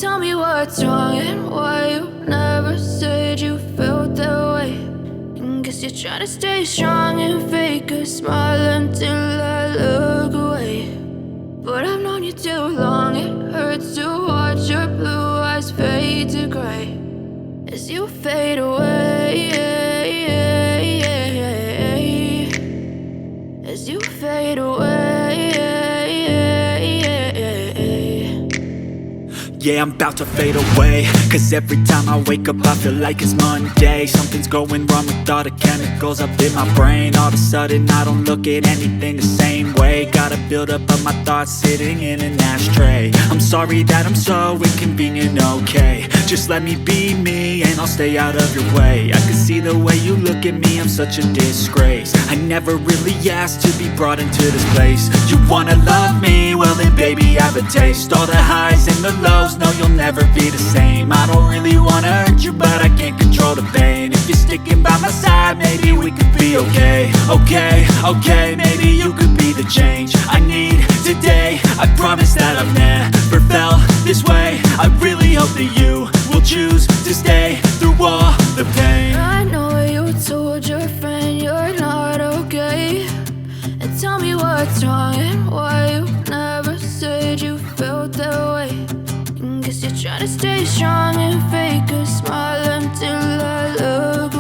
Tell me what's wrong and why you never said you felt that way. And guess you're trying to stay strong and fake a smile until I look away. But I've known you too long, it hurts to watch your blue eyes fade to gray as you fade away, as you fade away. Yeah, I'm about to fade away, cause every time I wake up I feel like it's Monday. Something's going wrong with all the chemicals up in my brain. All of a sudden I don't look at anything the same way. Got a buildup of my thoughts sitting in an ashtray. I'm sorry that I'm so inconvenient, okay. Just let me be me and I'll stay out of your way. I can see the way you look at me, I'm such a disgrace. I never really asked to be brought into this place. You wanna love me? Well then baby have a taste. All the highs and the lows, no you'll never be the same. I don't really wanna hurt you but I can't control the pain. If you're sticking by my side maybe we could be okay. Okay, maybe you could be the change I need today. I promise that I've never felt this way. I really hope that you will choose to stay through all the pain. I know you told your friend you're not okay. And tell me what's wrong and why you never said you felt that way. And guess you're trying to stay strong and fake a smile until I look